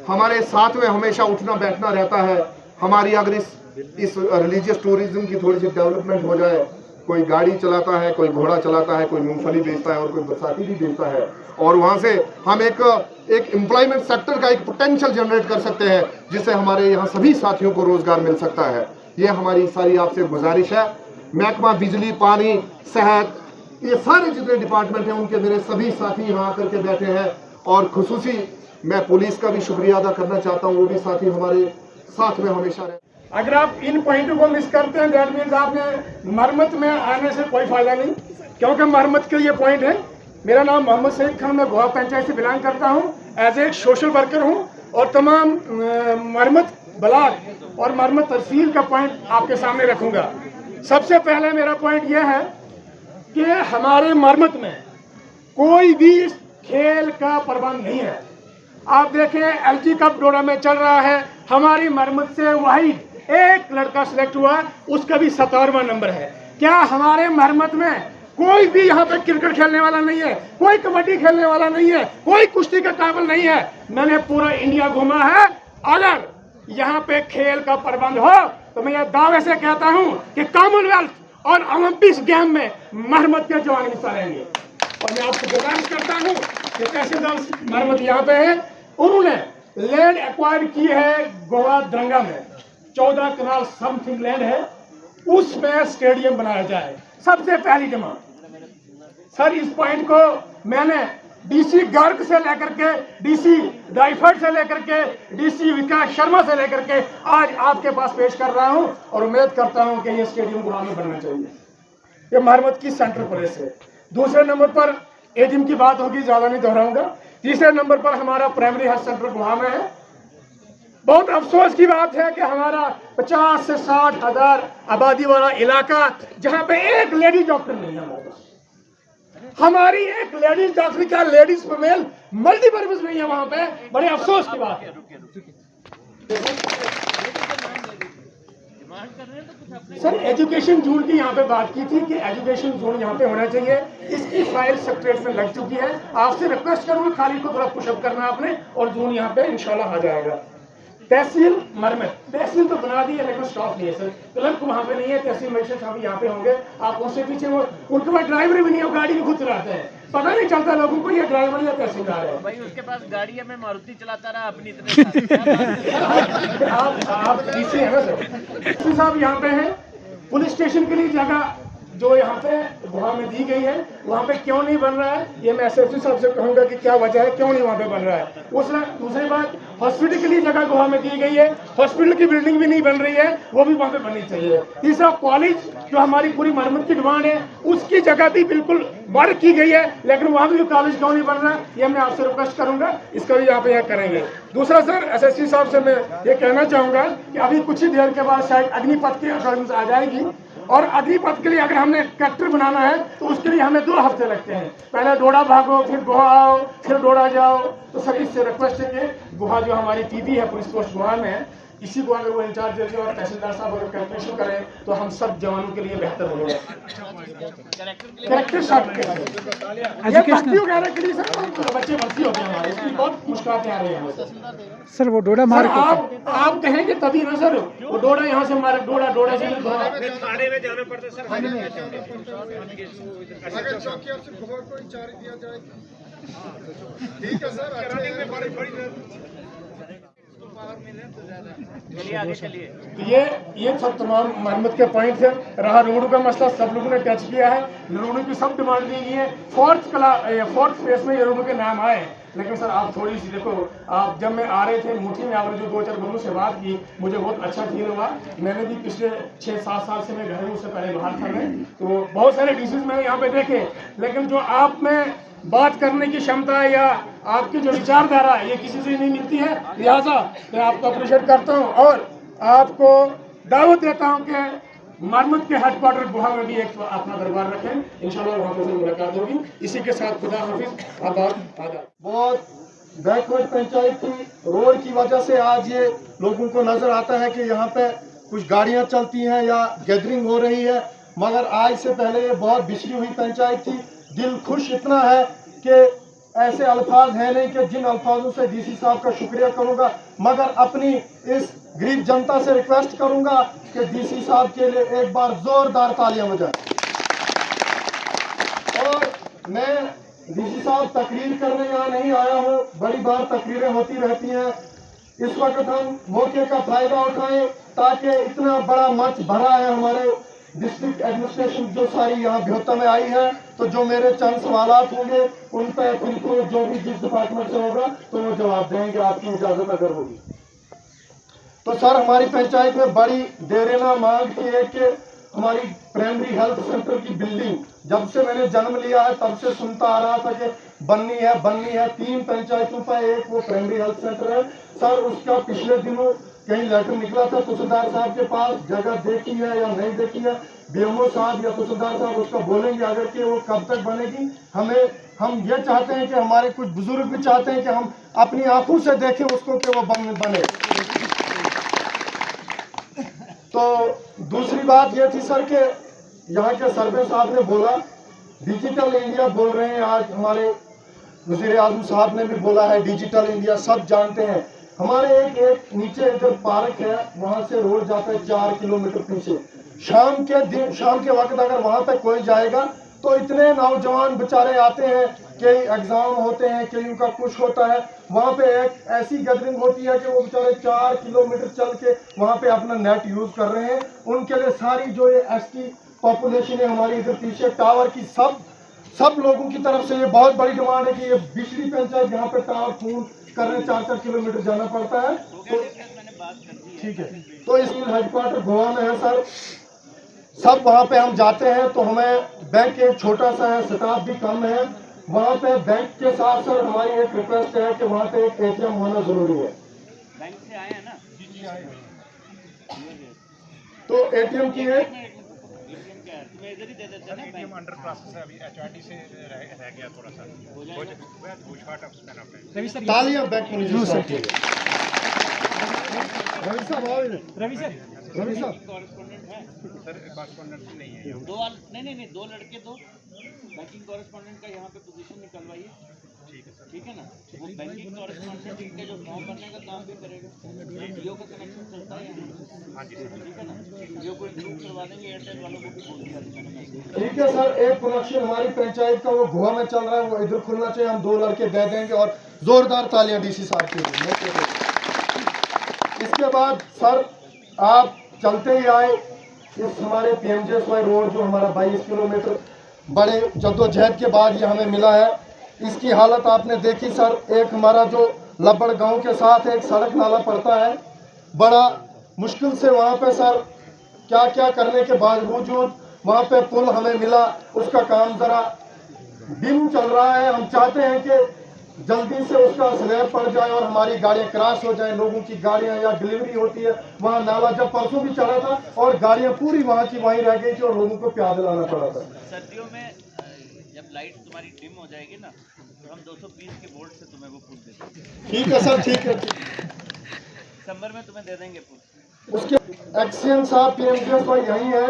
हमारे साथ में हमेशा उठना बैठना रहता है। हमारी अगर इस रिलीजियस टूरिज्म की थोड़ी सी डेवलपमेंट हो जाए, कोई गाड़ी चलाता है, कोई घोड़ा चलाता है, कोई मूंगफली बेचता है और कोई बरसाती भी बेचता है, और वहाँ से हम एक एम्प्लॉयमेंट सेक्टर का एक पोटेंशियल जनरेट कर सकते हैं, जिससे हमारे यहाँ सभी साथियों को रोजगार मिल सकता है। ये हमारी सारी आपसे गुजारिश है। महकमा बिजली, पानी, सेहत, ये सारे जितने डिपार्टमेंट हैं, उनके मेरे सभी साथी यहाँ आकर के बैठे हैं। और खुसूसी मैं पुलिस का भी शुक्रिया अदा करना चाहता हूँ, वो भी साथी हमारे साथ में हमेशा रहे। अगर आप इन पॉइंटों को मिस करते हैं, दैट मीन्स आपने मरम्मत में आने से कोई फायदा नहीं, क्योंकि मरम्मत के ये पॉइंट है। मेरा नाम मोहम्मद सईद खान, मैं गोवा पंचायत से बिलोंग करता हूँ, एज ए सोशल वर्कर हूँ, और तमाम मरम्मत ब्लॉक और मरम्मत तहसील का पॉइंट आपके सामने रखूँगा। सबसे पहले मेरा पॉइंट यह है कि हमारे मरम्मत में कोई भी खेल का प्रबंध नहीं है। आप देखें, एलजी कप डोडा में चल रहा है, हमारी मरम्मत से वाहिद एक लड़का सिलेक्ट हुआ, उसका भी 17वां नंबर है। क्या हमारे मरम्मत में कोई भी यहाँ पे क्रिकेट खेलने वाला नहीं है, कोई कबड्डी खेलने वाला नहीं है, कोई कुश्ती का काबिल नहीं है? मैंने पूरा इंडिया घूमा है। अगर यहाँ पे खेल का प्रबंध हो, तो मैं ये दावे से कहता हूँ कि कॉमनवेल्थ और ओलंपिक्स गेम में मरम्मत के जवान हिस्सा लेंगे। और मैं आपको गुजारिश करता हूँ कि तहसीलदार मरम्मत यहाँ पे है, उन्होंने लैंड एक्वायर की है गोवा दरंगा में, 14 कनाल समथिंग लैंड है, उसमें स्टेडियम बनाया जाए। सबसे पहली डिमांड सर, इस पॉइंट को मैंने डीसी गर्ग से लेकर के, डीसी रायफर्ड से लेकर के, डीसी विकास शर्मा से लेकर के आज आपके पास पेश कर रहा हूं, और उम्मीद करता हूं कि ये स्टेडियम गोवा में बनना चाहिए। ये मरम्मत की सेंट्रल प्लेस है। दूसरे नंबर पर एजिम की बात होगी, ज़्यादा नहीं दोहराऊंगा। तीसरे नंबर पर हमारा प्राइमरी हेल्थ सेंटर गोवा में है। बहुत अफसोस की बात है कि हमारा 50 से 60 हजार आबादी वाला इलाका जहां पे एक लेडीज डॉक्टर नहीं है। हमारी एक लेडीज डॉक्टर का लेडीज फीमेल मल्टीपर्पज नहीं है वहां पे, बड़े अफसोस की बात है। सर एजुकेशन जोन की यहाँ पे बात की थी कि एजुकेशन जोन यहाँ पे होना चाहिए, इसकी फाइल सेक्रेटरीट में लग चुकी है। आपसे रिक्वेस्ट करूंगा खाली को थोड़ा पुशअप करना आपने, और जोन यहाँ पे इंशाल्लाह आ जाएगा। तहसील मरमत, तहसील तो बना दी है लेकिन स्टाफ नहीं है सर, क्लर्क वहाँ पे नहीं है, तहसील मजिस्ट्रेट साहब यहाँ पे होंगे। आप उससे पीछे वो उनके पास ड्राइवर भी नहीं है, वो गाड़ी भी खुद चलाते हैं, पता नहीं चलता लोगों को ये ड्राइवर या तहसीलदार है। भाई उसके पास गाड़ी है, मैं मारुति चलाता रहा अपनी इतने आप डीसी है ना सर, डीसी साहब यहाँ पे हैं। पुलिस स्टेशन के लिए जगह जो यहाँ पे गोवा में दी गई है, वहाँ पे क्यों नहीं बन रहा है, ये मैं एसएसपी साहब से कहूँगा कि क्या वजह है, क्यों नहीं वहाँ पे बन रहा है। दूसरी बात, हॉस्पिटल के लिए जगह गोवा में दी गई है, हॉस्पिटल की बिल्डिंग भी नहीं बन रही है, वो भी वहाँ पे बननी चाहिए। तीसरा, कॉलेज जो हमारी पूरी मरम्मत की डिमांड है, उसकी जगह भी बिल्कुल वर्क की गई है, लेकिन वहाँ भी कॉलेज क्यों नहीं बन रहा है, ये मैं आपसे रिक्वेस्ट करूँगा, इसका भी यहाँ पे यह करेंगे। दूसरा सर, एसएसपी साहब से मैं ये कहना चाहूँगा कि अभी कुछ ही देर के बाद शायद अग्निपथ की अकॉर्डिंग आ जाएगी, और अग्निपथ के लिए अगर हमने ट्रैक्टर बनाना है तो उसके लिए हमें 2 हफ्ते लगते हैं। पहले डोडा भागो, फिर गोवा आओ, फिर डोडा जाओ। तो सभी से रिक्वेस्ट है कि गोवा जो हमारी पीपी है पुलिस पोस्ट गोवा में है, इसी को अगर वो इंचार्ज देते और तहसीलदार साहब अगर कैलकुलेशन करें तो हम सब जवानों के लिए बेहतर होगा। कैरेक्टर बच्चे भर्ती होते हैं हमारे, इसकी बहुत मुश्किलें आ रही हैं सर। वो डोडा मार आप कहेंगे तभी ना सर, वो डोडा यहाँ से मारे, डोडा से थाने में जाना पड़ता है सर। अगर चौकी से खबर को इंचार्ज दिया जाए ठीक है सर। चलिए आगे चलिए। तो ये सब तमाम मरम्मत के पॉइंट है। रहा रोड का मसला, सब लोगों ने टच किया है, रोडों की सब डिमांड दी गई है। फोर्थ फेज में ये रोडों के नाम आए, लेकिन सर आप थोड़ी सी देखो, आप जब मैं आ रहे थे मुठी में आपने जो 2-4 बंदों से बात की, मुझे बहुत अच्छा फील हुआ। मैंने भी पिछले 6-7 साल से मैं घर हूँ, उससे पहले बाहर था मैं, तो बहुत सारे डिसीज मैंने यहाँ पे देखे, लेकिन जो आप में बात करने की क्षमता है या आपकी जो विचारधारा है, ये किसी से नहीं मिलती है। लिहाजा मैं आपको अप्रिशिएट करता हूँ और आपको दावत देता हूँ कि मरम्मत के हेडक्वार्टर गोवा में भी एक अपना दरबार रखें, इंशाल्लाह वहाँ पर मुलाकात होगी। इसी के साथ खुदा हाफिज, आदाब। बहुत बैकवर्ड पंचायत थी, रोड की वजह से आज ये लोगों को नजर आता है कि यहाँ पे कुछ गाड़ियाँ चलती हैं या गैदरिंग हो रही है, मगर आज से पहले ये बहुत बिछड़ी हुई पंचायत थी। दिल खुश इतना है कि ऐसे अल्फाज हैं नहीं कि जिन अल्फाजों से डीसी साहब का शुक्रिया करूंगा, मगर अपनी इस गरीब जनता से रिक्वेस्ट करूंगा कि डीसी साहब के लिए एक बार जोरदार तालियां बजाएं। और मैं डीसी साहब तकरीर करने यहाँ नहीं आया हूँ, बड़ी बार तकरीरें होती रहती हैं, इस वक्त हम मौके का फायदा उठाएं ताकि इतना बड़ा मंच भरा है हमारे डिस्ट्रिक्ट एडमिनिस्ट्रेशन जो सारी यहाँ भ्योता में आई है, तो जो मेरे चंद सवालात होंगे उन पर बिल्कुल जो भी जिस डिपार्टमेंट से होगा तो वो जवाब देंगे, आपकी इजाजत अगर होगी तो। सर हमारी पंचायत में बड़ी देरेना मांग थी है कि हमारी प्राइमरी हेल्थ सेंटर की बिल्डिंग, जब से मैंने जन्म लिया है तब से सुनता आ रहा था कि बननी है। 3 पंचायतों पर एक वो प्राइमरी हेल्थ सेंटर है सर, उसका पिछले दिनों कहीं लेटर निकला था तहसीलदार साहब के पास, जगह देखी है या नहीं देखी है, बीएमओ साहब या तहसीलदार साहब उसका बोलेंगे अगर कि वो कब तक बनेगी। हम ये चाहते हैं कि हमारे कुछ बुजुर्ग भी चाहते हैं कि हम अपनी आंखों से देखें उसको कि वो बने। तो दूसरी बात ये थी सर कि यहाँ के सर्वे साहब ने बोला डिजिटल इंडिया बोल रहे हैं, आज हमारे वज़ीर आज़म साहब ने भी बोला है डिजिटल इंडिया, सब जानते हैं। हमारे एक नीचे इधर पार्क है, वहां से रोड जाता है 4 किलोमीटर पीछे। शाम के वक्त अगर वहां पे कोई जाएगा तो इतने नौजवान बेचारे आते हैं, कई एग्जाम होते हैं, कई का कुछ होता है, वहां पे एक ऐसी गैदरिंग होती है कि वो बेचारे 4 किलोमीटर चल के वहां पे अपना नेट यूज कर रहे हैं। उनके लिए सारी जो ये एसटी पॉपुलेशन है हमारी इधर पीछे टावर की, सब लोगों की तरफ से ये बहुत बड़ी डिमांड है कि ये बिछड़ी पंचायत यहाँ पे टावर फोन करने 4-4 किलोमीटर जाना पड़ता है। तो ठीक है, तो इसमें हेडक्वार्टर गोवा में है सर, सब वहाँ पे हम जाते हैं तो हमें बैंक एक छोटा सा है, स्टाफ भी कम है, वहाँ पे बैंक के साथ सर हमारी एक रिक्वेस्ट है कि वहाँ पे एक ATM होना जरूरी है। बैंक से आए हैं ना? तो ATM की है, तुम्हें इधर ही दे देते हैं ना। अंडर प्रोसेस है अभी HRD से रह गया थोड़ा सा तालियां बैंक मैनेजर साहब के लिए। रवि साहब आओ इधर। रवि साहब कॉरेस्पॉन्डेंट है सर, कॉरेस्पॉन्डेंट नहीं है। नहीं दो लड़के दो बैंकिंग कॉरेस्पॉन्डेंट का यहाँ पे पोजीशन निकलवाइए। ठीक है ना? वो बैंकिंग कॉरेस्पॉन्डेंट के जो फॉर्म भरने का काम भी करेगा, जियो का कनेक्शन चलता है यहाँ। हाँ जी, ठीक है ना? जियो को इंक्लूड करवा देंगे, एयरटेल वालों को भी बोल दिया मैंने। ठीक है सर, एक कनेक्शन हमारी पंचायत का वो गोवा में चल रहा है, वो इधर खुलना चाहिए, हम 2 लड़के दे देंगे और जोरदार तालियां DC साहब के लिए। इसके बाद सर आप चलते ही आए, इस हमारे PMJSY रोड जो हमारा 22 किलोमीटर बड़े जद्दोजहद के बाद ये हमें मिला है, इसकी हालत आपने देखी सर। एक हमारा जो लब्बड़ गांव के साथ एक सड़क नाला पड़ता है, बड़ा मुश्किल से वहाँ पे सर क्या क्या करने के बावजूद वहाँ पे पुल हमें मिला, उसका काम ज़रा धीमू चल रहा है। हम चाहते हैं कि जल्दी से उसका स्लैब पड़ जाए और हमारी गाड़ियाँ क्रॉस हो जाएं, लोगों की गाड़ियाँ या डिलीवरी होती है वहाँ नाला जब परसों भी चला था और गाड़ियाँ पूरी वहाँ की वहीं रह गई थी और लोगों को प्यादे लाना पड़ा था। सर्दियों में जब लाइट तुम्हारी डिम हो जाएगी ना, तो हम 220 के वोल्ट से तुम्हें वो पुल दे देंगे। ठीक है सर, ठीक है। दिसंबर में तुम्हें दे देंगे पुल। उसके एक्सीएम साहब PMJSY यही है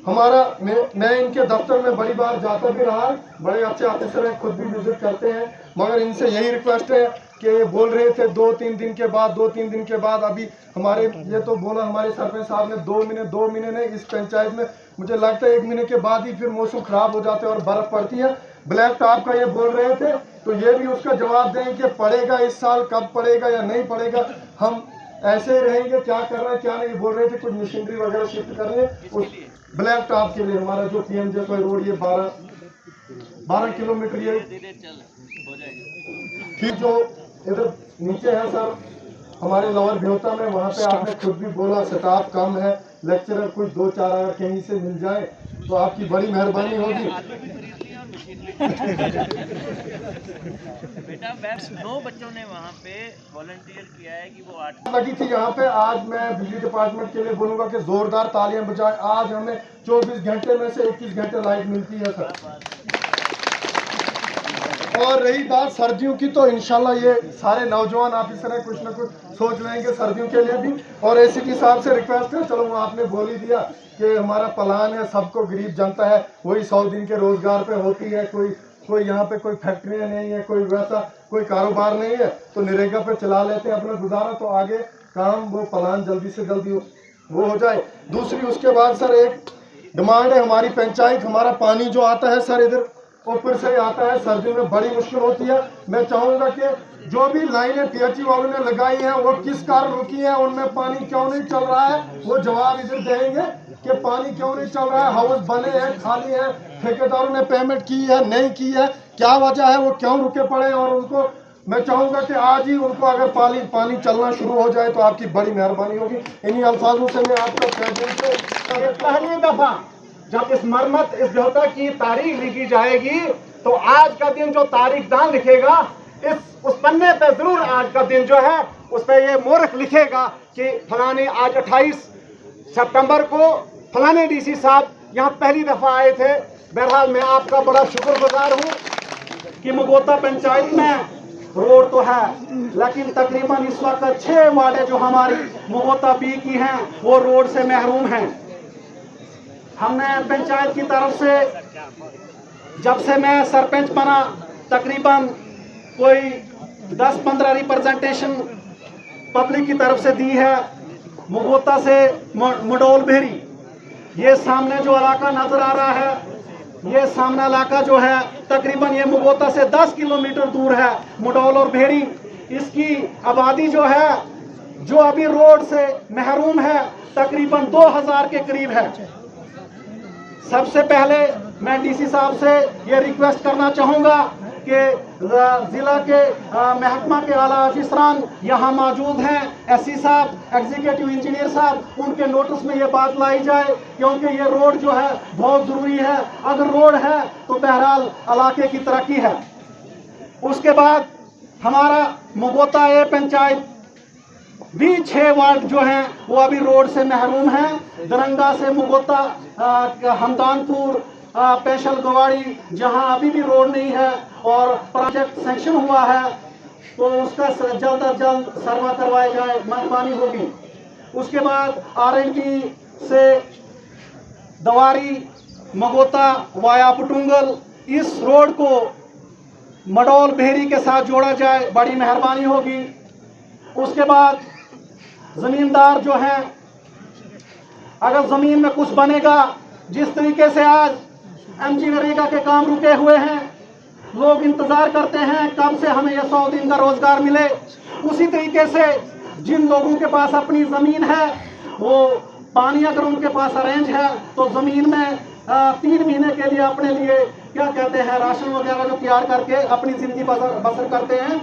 हमारा। मैं इनके दफ्तर में बड़ी बार जाता भी रहा, बड़े अच्छे ऑफिसर हैं, खुद भी विजिट करते हैं, मगर इनसे यही रिक्वेस्ट है कि ये बोल रहे थे 2-3 दिन के बाद अभी हमारे ये तो बोला हमारे सरपंच साहब ने 2 महीने नहीं, इस पंचायत में मुझे लगता है 1 महीने के बाद ही फिर मौसम खराब हो जाता है और बर्फ पड़ती है। ब्लैक टॉप का ये बोल रहे थे, तो ये भी उसका जवाब दें कि पड़ेगा इस साल, कब पड़ेगा या नहीं पड़ेगा, हम ऐसे ही रहेंगे, क्या कर रहे हैं क्या नहीं। बोल रहे थे कुछ मशीनरी वगैरह शिफ्ट कर रहे हैं उस ब्लैक टॉप के लिए। हमारा जो PMJSY रोड ये 12 किलोमीटर ये फिर जो इधर नीचे है सर हमारे लोअर भ्योता में, वहाँ पे आपने खुद भी बोला स्टाफ कम है, लेक्चरर कुछ 2-4 अगर कहीं से मिल जाए तो आपकी बड़ी मेहरबानी होगी। बेटा 9 बच्चों ने वहाँ पे वॉलंटियर किया है कि वो 8 लगी थी यहाँ पे। आज मैं बिजली डिपार्टमेंट के लिए बोलूँगा कि जोरदार तालियां बजाएं। आज हमें 24 घंटे में से 21 घंटे लाइट मिलती है सर। और रही बात सर्दियों की, तो इंशाल्लाह ये सारे नौजवान ऑफिसर हैं, कुछ ना कुछ सोच लेंगे सर्दियों के लिए भी। और ACP साहब से रिक्वेस्ट है, चलो वो आपने बोल ही दिया कि हमारा प्लान है, सबको गरीब जनता है वही 100 दिन के रोजगार पे होती है, कोई यहाँ पे कोई फैक्ट्रियाँ नहीं है, कोई वैसा कोई कारोबार नहीं है, तो नरेगा पे चला लेते हैं अपना गुजारा, तो आगे काम वो प्लान जल्दी से जल्दी वो हो जाए। दूसरी उसके बाद सर एक डिमांड है हमारी पंचायत, हमारा पानी जो आता है सर इधर ऊपर से आता है, सर्दियों में बड़ी मुश्किल होती है। मैं चाहूँगा कि जो भी लाइनें PHE वालों ने लगाई हैं वो किस कारण रुकी हैं, उनमें पानी क्यों नहीं चल रहा है, वो जवाब इधर देंगे कि पानी क्यों नहीं चल रहा है, हाउस बने हैं खाली हैं, ठेकेदारों ने पेमेंट की है नहीं की है, क्या वजह है, वो क्यों रुके पड़े। और उनको मैं चाहूँगा कि आज ही उनको अगर पानी चलना शुरू हो जाए तो आपकी बड़ी मेहरबानी होगी। इन्हीं अल्फाजों से मैं आपका पहली दफा जब इस मरम्मत इस भ्योता की तारीख लिखी जाएगी तो आज का दिन जो तारीखदान लिखेगा उस पन्ने पे जरूर आज का दिन जो है उस पे ये मोहर लिखेगा कि फलाने आज 28 सितंबर को फलाने DC साहब यहाँ पहली दफा आए थे। बहरहाल मैं आपका बड़ा शुक्रगुजार हूँ कि मगोता पंचायत में रोड तो है, लेकिन तकरीबन इस वक्त 6 वार्डें जो हमारी मगोता B की हैं वो रोड से महरूम हैं। हमने पंचायत की तरफ से जब से मैं सरपंच बना तकरीबन कोई 10-15 रिप्रेजेंटेशन पब्लिक की तरफ से दी है। मगोता से मडोल भेरी, ये सामने जो इलाका नजर आ रहा है, ये सामने इलाका जो है तकरीबन ये मगोता से 10 किलोमीटर दूर है, मडोल और भेरी। इसकी आबादी जो है जो अभी रोड से महरूम है तकरीबन 2000 के करीब है। सबसे पहले मैं DC साहब से ये रिक्वेस्ट करना चाहूँगा के ज़िला के महकमा के आला अफसरान यहाँ मौजूद हैं, एससी साहब, एग्जीक्यूटिव इंजीनियर साहब, उनके नोटिस में ये बात लाई जाए, क्योंकि ये रोड जो है बहुत ज़रूरी है। अगर रोड है तो बहरहाल इलाके की तरक्की है। उसके बाद हमारा मगोता ए पंचायत भी 6 वार्ड जो हैं वो अभी रोड से महरूम हैं। दरंगा से मगोता, हमदानपुर, पेशल गवाड़ी, जहां अभी भी रोड नहीं है और प्रोजेक्ट सैंक्शन हुआ है तो उसका जल्द अज जल्द सर्वा करवाया जाए, मेहरबानी होगी। उसके बाद आरएनबी से दवारी मगोता वाया पुटुंगल, इस रोड को मडौल बेहरी के साथ जोड़ा जाए, बड़ी मेहरबानी होगी। उसके बाद जमींदार जो हैं, अगर जमीन में कुछ बनेगा, जिस तरीके से आज एमजी नरेगा के काम रुके हुए हैं, लोग इंतजार करते हैं कब से हमें यह 100 दिन का रोजगार मिले, उसी तरीके से जिन लोगों के पास अपनी जमीन है, वो पानी अगर उनके पास अरेंज है तो जमीन में 3 महीने के लिए अपने लिए क्या कहते हैं राशन वगैरह जो तैयार करके अपनी जिंदगी बसर करते हैं।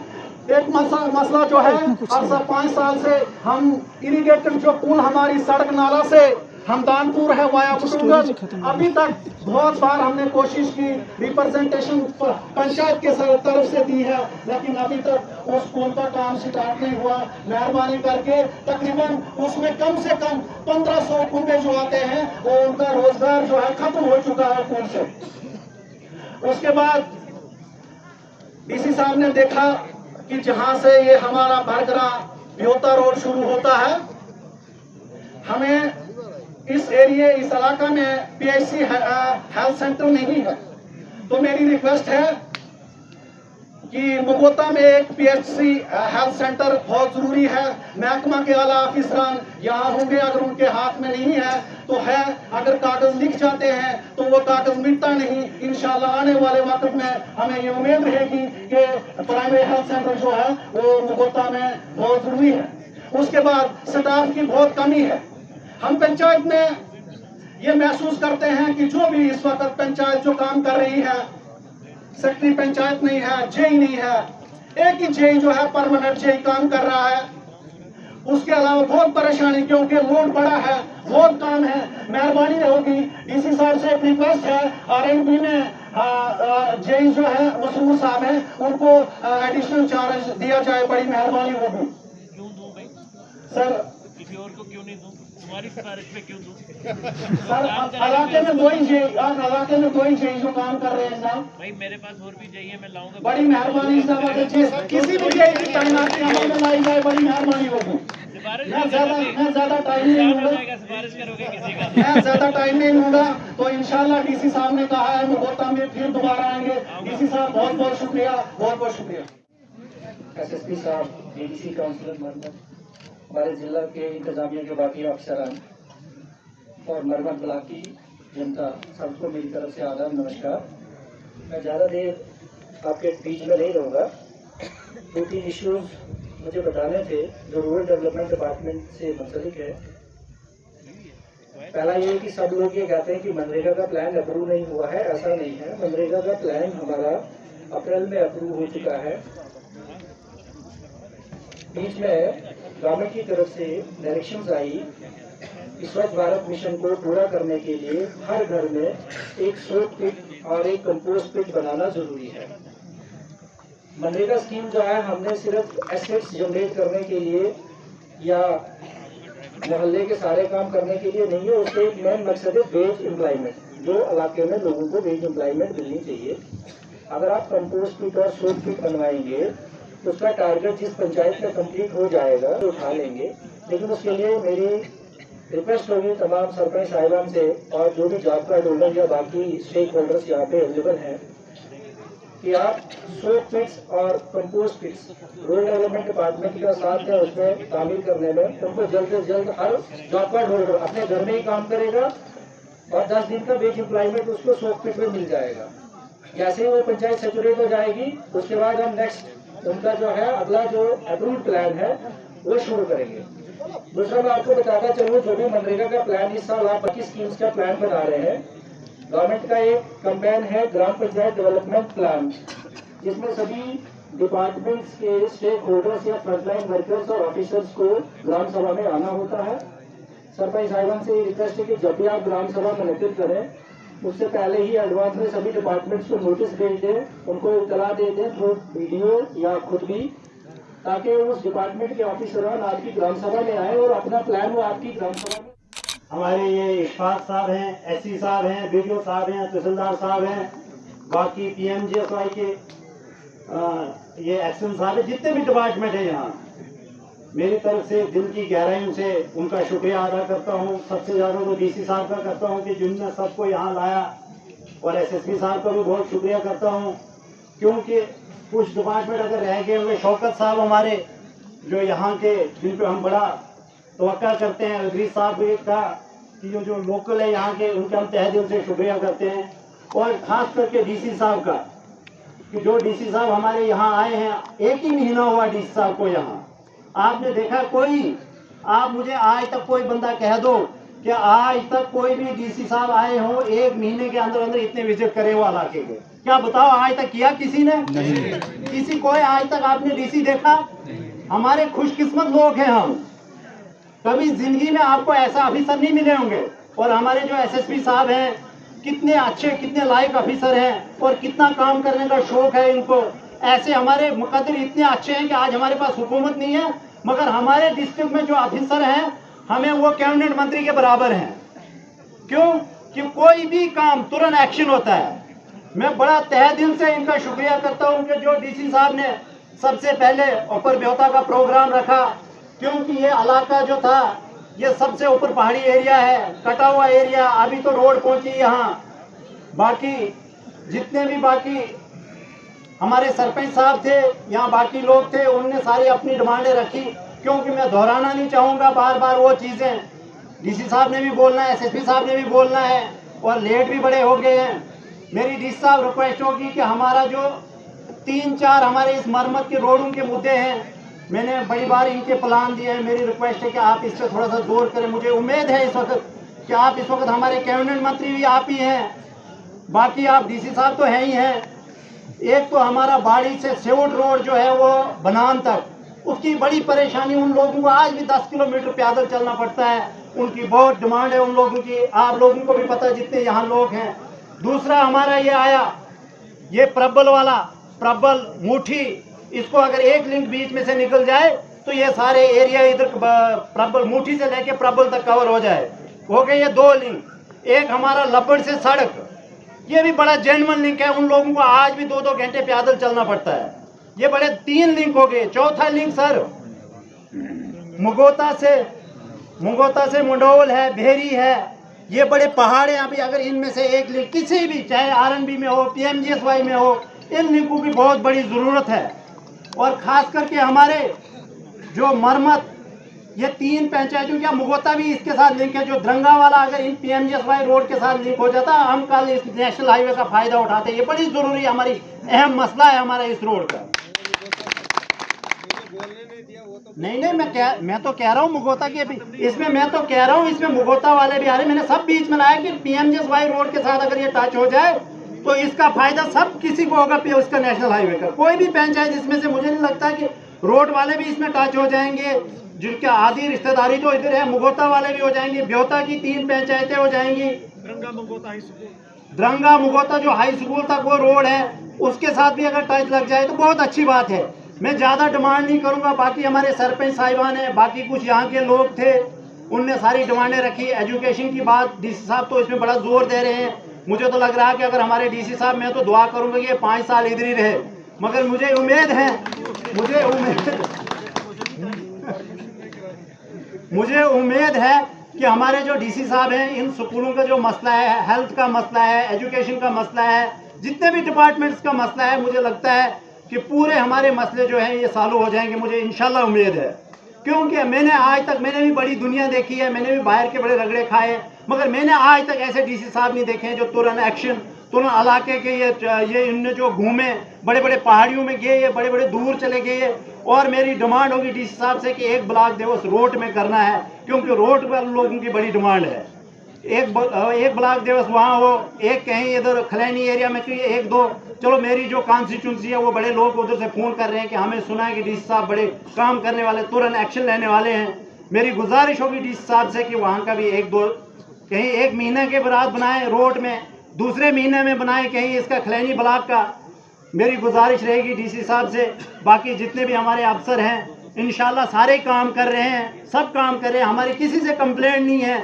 एक मसला जो है, अब 5 साल से हम इरिगेटेड जो पुल हमारी सड़क नाला से हमदानपुर है वाया पुटुंगल, अभी तक बहुत बार हमने कोशिश की, रिप्रेजेंटेशन पंचायत के तरफ से दी है, लेकिन अभी तक उस पुल का काम स्टार्ट नहीं हुआ। मेहरबानी करके तकरीबन उसमें कम से कम 1500 कुंबे जो आते हैं वो उनका रोजगार जो है खत्म हो चुका है पुल से। उसके बाद डीसी साहब ने देखा कि जहां से ये हमारा बरगरा ब्योता रोड शुरू होता है, हमें इस एरिया, इस इलाका में पीएचसी हेल्थ सेंटर नहीं है, तो मेरी रिक्वेस्ट है कि मगोता में एक पीएचसी हेल्थ सेंटर बहुत जरूरी है। महकमा के आला अफसरान यहाँ होंगे, अगर उनके हाथ में नहीं है तो है, अगर कागज लिख जाते हैं तो वो कागज मिटता नहीं। इंशाल्लाह आने वाले वक्त में हमें ये उम्मीद रहेगी कि प्राइमरी हेल्थ सेंटर जो है वो मगोता में बहुत जरूरी है। उसके बाद स्टाफ की बहुत कमी है। हम पंचायत में ये महसूस करते हैं कि जो भी इस वक्त पंचायत जो काम कर रही है, सेक्रेटरी पंचायत नहीं है, जेई नहीं है, एक ही जेई जो है परमानेंट जेई काम कर रहा है। उसके अलावा बहुत परेशानी, क्योंकि लोड बड़ा है, बहुत काम है। मेहरबानी होगी, डीसी साहब से एक रिक्वेस्ट है, आरएनबी में जेई जो है मसरूर साहब हैं, उनको एडिशनल चार्ज दिया जाए, बड़ी मेहरबानी होगी। क्यों दूं भाई सर? किसी और को क्यों नहीं दूं? तुम्हारी सिफारिश पे क्यों दूं? सर इलाके में दो ही जेई जो काम कर रहे हैं साहब। भाई मेरे पास और भी चाहिए, मैं लाऊंगा। बड़ी मेहरबानी साहब, किसी भी जेई की तैनाती अमल में लाई जाए, बड़ी मेहरबानी होगी। मैं ज्यादा टाइम नहीं लूंगा, सिफारिश करोगे किसी का? मैं ज्यादा टाइम नहीं लूंगा। तो इंशाल्लाह डीसी साहब ने कहा है मगोता में फिर दोबारा आएंगे। डीसी साहब बहुत बहुत शुक्रिया, बहुत बहुत शुक्रिया। एसएसपी साहब, डीडीसी काउंसिलर मरमत, हमारे जिला के इंतजामिया के बाकी अफसरान और मरमत ब्लॉक की जनता, सबको मेरी तरफ से आदाब नमस्कार। मैं ज़्यादा देर आपके बीच में नहीं रहूँगा। 2-3 इश्यूज़ मुझे बताने थे जो रूरल डेवलपमेंट डिपार्टमेंट से मुंसलिक है। पहला ये है कि सब लोग ये कहते हैं कि मनरेगा का प्लान अप्रूव नहीं हुआ है। ऐसा नहीं है, मनरेगा का प्लान हमारा अप्रैल में अप्रूव हो चुका है। बीच में गवर्नमेंट की तरफ से डायरेक्शंस आई कि स्वच्छ भारत मिशन को पूरा करने के लिए हर घर में एक सोप पिट और एक कंपोस्ट पिट बनाना जरूरी है। मनरेगा स्कीम जो है, हमने सिर्फ एसेट्स जनरेट करने के लिए या मोहल्ले के सारे काम करने के लिए नहीं है। उसके एक मेन मकसद है वेज एम्प्लॉयमेंट, जो इलाके में लोगों को वेज एम्प्लॉयमेंट मिलनी चाहिए। अगर आप कंपोस्ट पिट और सोप पिट बनवाएंगे तो उसका टारगेट जिस पंचायत में कंप्लीट हो जाएगा तो उठा लेंगे। लेकिन उसके लिए मेरी रिक्वेस्ट होगी तमाम सरपंच साहिबान से और जो भी जॉब कार्ड होल्डर या बाकी स्टेक होल्डर्स यहाँ पे अवेलेबल हैं कि आप सोप पिट्स और कंपोस्ट पिट्स रूरल डेवलपमेंट डिपार्टमेंट का साथ है उसमें शामिल करने में। उनको जल्द से जल्द हर जॉब कार्ड होल्डर अपने घर में ही काम करेगा और 10 दिन का वेज एम्प्लॉयमेंट उसको सोप पिट में मिल जाएगा। जैसे ही वो पंचायत सेचुरेट हो जाएगी उसके बाद हम नेक्स्ट उनका जो है अगला जो अप्रूव्ड प्लान है वो शुरू करेंगे। दूसरा मैं आपको बताता चलूँ, जो भी मनरेगा का प्लान इस साल आप 25 स्कीम्स का प्लान बना रहे हैं। गवर्नमेंट का एक कैंपेन है ग्राम पंचायत डेवलपमेंट प्लान, जिसमें सभी डिपार्टमेंट्स के स्टेक होल्डर्स या फ्रंटलाइन वर्कर्स और ऑफिसर्स को ग्राम सभा में आना होता है। सरपंच साहिबान से रिक्वेस्ट है कि जब भी आप ग्राम सभा मुनक्किद करें उससे पहले ही एडवांस में सभी डिपार्टमेंट्स को नोटिस भेज दें, उनको इत्तला दे दें थ्रू वीडियो या खुद भी, ताकि उस डिपार्टमेंट के ऑफिसरान आपकी ग्राम सभा में आए और अपना प्लान वो आपकी ग्राम सभा में। हमारे ये इशफाक साहब हैं, एससी साहब हैं, बीडीओ साहब हैं, तहसीलदार साहब हैं, बाकी पीएमजीएसवाई के ये एक्शन साहब हैं, जितने भी डिपार्टमेंट हैं यहाँ, मेरी तरफ से दिल की गहराइयों से उनका शुक्रिया अदा करता हूँ। सबसे ज़्यादा तो डीसी साहब का करता हूँ कि जिनने सबको यहाँ लाया, और एसएसपी साहब का भी बहुत शुक्रिया करता हूँ, क्योंकि कुछ डिपार्टमेंट अगर रह गए होंगे। शौकत साहब हमारे जो यहाँ के, जिन पर हम बड़ा तवक्का करते हैं, अदरी साहब का कि जो लोकल है यहाँ के, उनका हम तहे दिल से शुक्रिया करते हैं। और ख़ास करके डीसी साहब का, कि जो डीसी साहब हमारे यहाँ आए हैं, एक ही महीना हुआ डीसी साहब को यहाँ। आपने देखा कोई, आप मुझे आज तक कोई बंदा कह दो कि आज तक कोई भी डीसी साहब आए हो एक महीने के अंदर अंदर इतने विजिट करे वो इलाके के? क्या बताओ, आज तक किया किसी ने? नहीं। किसी को आज तक आपने डीसी देखा? हमारे खुशकिस्मत लोग हैं हम, कभी जिंदगी में आपको ऐसा ऑफिसर नहीं मिले होंगे। और हमारे जो एसएसपी साहब हैं, कितने अच्छे, कितने लायक ऑफिसर हैं, और कितना काम करने का शौक है इनको। ऐसे हमारे मुकद्दर इतने अच्छे हैं कि आज हमारे पास हुकूमत नहीं है, मगर हमारे डिस्ट्रिक्ट में जो ऑफिसर हैं, हमें वो कैबिनेट मंत्री के बराबर हैं। क्यों? कि कोई भी काम तुरंत एक्शन होता है। मैं बड़ा तहे दिल से इनका शुक्रिया करता हूँ कि जो डीसी साहब ने सबसे पहले ऊपर ब्योता का प्रोग्राम रखा, क्योंकि ये इलाका जो था ये सबसे ऊपर पहाड़ी एरिया है, कटा हुआ एरिया। अभी तो रोड पहुंची यहाँ। बाकी जितने भी बाकी हमारे सरपंच साहब थे, यहाँ बाकी लोग थे, उनने सारी अपनी डिमांडें रखी, क्योंकि मैं दोहराना नहीं चाहूँगा बार बार वो चीज़ें। डीसी साहब ने भी बोलना है, एसएसपी साहब ने भी बोलना है, और लेट भी बड़े हो गए हैं। मेरी डीसी साहब रिक्वेस्ट होगी कि हमारा जो 3-4 हमारे इस मरम्मत के रोडों के मुद्दे हैं, मैंने बड़ी बार इनके प्लान दिए हैं। मेरी रिक्वेस्ट है कि आप इस पर थोड़ा सा जोर करें। मुझे उम्मीद है इस वक्त कि आप इस वक्त हमारे कैबिनेट मंत्री भी आप ही हैं, बाकी आप डीसी साहब तो हैं ही हैं। एक तो हमारा बाड़ी से सेवट रोड जो है वो बनान तक, उसकी बड़ी परेशानी उन लोगों को, आज भी 10 किलोमीटर पैदल चलना पड़ता है। उनकी बहुत डिमांड है उन लोगों की, आप लोगों को भी पता है जितने यहाँ लोग हैं। दूसरा हमारा ये आया, ये प्रबल वाला, प्रबल मुठी, इसको अगर एक लिंक बीच में से निकल जाए तो ये सारे एरिया इधर प्रबल मुठी से लेके प्रबल तक कवर हो जाए। हो गए ये 2 लिंक। एक हमारा लब्बड़ से सड़क, ये भी बड़ा जेन्युइन लिंक है। उन लोगों को आज भी 2-2 घंटे पैदल चलना पड़ता है। ये बड़े 3 लिंक हो गए। चौथा लिंक सर मुगोता से मंडोल है, भेरी है, ये बड़े पहाड़ हैं। अभी अगर इनमें से एक लिंक किसी भी, चाहे आरएनबी में हो, पीएमजीएसवाई में हो, इन लिंकों की बहुत बड़ी ज़रूरत है। और ख़ास करके हमारे जो मरम्मत, ये 3 पंचायतों का मुगोता भी इसके साथ लिंक है। जो द्रंगा वाला अगर इन पीएमजीएसवाई रोड के साथ लिंक हो जाता, हम कल इस नेशनल हाईवे का फ़ायदा उठाते। ये बड़ी ज़रूरी, हमारी अहम मसला है हमारा इस रोड का। नहीं, मैं तो कह रहा हूँ मुगोता की, इसमें मैं तो कह रहा हूँ इसमें मुगोता वाले भी आ रहे। मैंने सब बीच में लाया कि पीएमजीएसवाई रोड के साथ अगर ये टच हो जाए तो इसका फायदा सब किसी को होगा, उसका नेशनल हाईवे का। कोई भी पंचायत इसमें से, मुझे नहीं लगता कि रोड वाले भी इसमें टच हो जाएंगे, जिनके आधी रिश्तेदारी तो इधर है। मुगोता वाले भी हो जाएंगे, ब्योता की 3 पंचायतें हो जाएंगी, द्रंगा मुगोता जो हाई स्कूल तक वो रोड है, उसके साथ भी अगर टच लग जाए तो बहुत अच्छी बात है। मैं ज़्यादा डिमांड नहीं करूँगा। बाकी हमारे सरपंच साहिबान हैं, बाकी कुछ यहाँ के लोग थे, उनने सारी डिमांडें रखी। एजुकेशन की बात डीसी साहब तो इसमें बड़ा जोर दे रहे हैं। मुझे तो लग रहा है कि अगर हमारे डीसी साहब, मैं तो दुआ करूँगा कि ये 5 साल इधर ही रहे, मगर मुझे उम्मीद है कि हमारे जो डीसी साहब हैं, इन स्कूलों का जो मसला है, हेल्थ का मसला है, एजुकेशन का मसला है, जितने भी डिपार्टमेंट्स का मसला है, मुझे लगता है कि पूरे हमारे मसले जो हैं ये सॉल्व हो जाएंगे। मुझे इंशाल्लाह उम्मीद है, क्योंकि मैंने आज तक, मैंने भी बड़ी दुनिया देखी है, मैंने भी बाहर के बड़े रगड़े खाए, मगर मैंने आज तक ऐसे डीसी साहब नहीं देखे हैं जो तुरंत एक्शन, तुरंत इलाके के ये इनने जो घूमे, बड़े बड़े पहाड़ियों में गए, ये बड़े बड़े दूर चले गए। और मेरी डिमांड होगी डीसी साहब से कि एक ब्लॉक दिवस रोड में करना है, क्योंकि रोड पर लोगों की बड़ी डिमांड है। एक ब्लॉक दिवस वहाँ हो, एक कहीं इधर खलैनी एरिया में चाहिए, एक दो। चलो मेरी जो कॉन्स्टिट्यूंसी है वो बड़े लोग उधर से फ़ोन कर रहे हैं कि हमें सुना है कि डीसी साहब बड़े काम करने वाले, तुरंत एक्शन लेने वाले हैं। मेरी गुजारिश होगी डीसी साहब से कि वहाँ का भी एक दो कहीं एक महीने के बाद बनाए रोड में, दूसरे महीने में बनाए कहीं इसका खलैनी ब्लॉक का। मेरी गुजारिश रहेगी डीसी साहब से। बाकी जितने भी हमारे अफसर हैं इंशाल्लाह सारे काम कर रहे हैं, सब काम कर रहे हैं, हमारी किसी से कंप्लेंट नहीं है,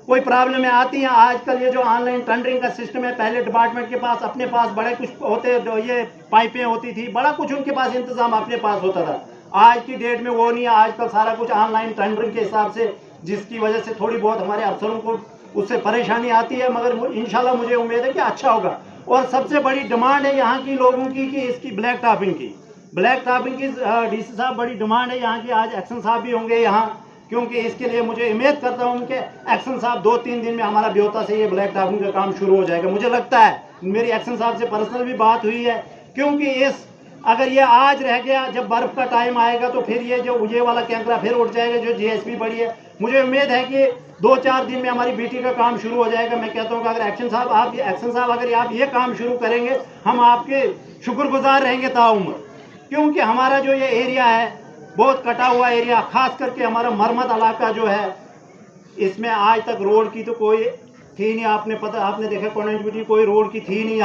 कोई प्रॉब्लम आती है। आजकल ये जो ऑनलाइन टेंडरिंग का सिस्टम है, पहले डिपार्टमेंट के पास अपने पास बड़े कुछ होते, ये पाइपें होती थी, बड़ा कुछ उनके पास इंतजाम अपने पास होता था। आज की डेट में वो नहीं है, आजकल सारा कुछ ऑनलाइन टेंडरिंग के हिसाब से, जिसकी वजह से थोड़ी बहुत हमारे अफसरों को उससे परेशानी आती है, मगर इंशाल्लाह मुझे उम्मीद है कि अच्छा होगा। और सबसे बड़ी डिमांड है यहाँ की लोगों की कि इसकी ब्लैक टॉपिंग की डीसी साहब बड़ी डिमांड है यहाँ की। आज एक्शन साहब भी होंगे यहाँ, क्योंकि इसके लिए मुझे उम्मीद करता हूँ कि एक्शन साहब 2-3 दिन में हमारा ब्योता से ये ब्लैक टॉपिंग का काम शुरू हो जाएगा। मुझे लगता है, मेरी एक्शन साहब से पर्सनल भी बात हुई है, क्योंकि अगर ये आज रह गया, जब बर्फ़ का टाइम आएगा तो फिर ये वाला कैंकरा फिर उठ जाएगा जो जीएसपी बड़ी है। मुझे उम्मीद है कि 2-4 दिन में हमारी बीटी का काम शुरू हो जाएगा। मैं कहता हूँ कि अगर एक्शन साहब अगर आप ये काम शुरू करेंगे, हम आपके शुक्रगुजार रहेंगे ताउम्र, क्योंकि हमारा जो ये एरिया है बहुत कटा हुआ एरिया, खास करके हमारा मरमत इलाका जो है, इसमें आज तक रोड की तो कोई थी नहीं। आपने देखा कनेक्टिविटी कोई रोड की थी नहीं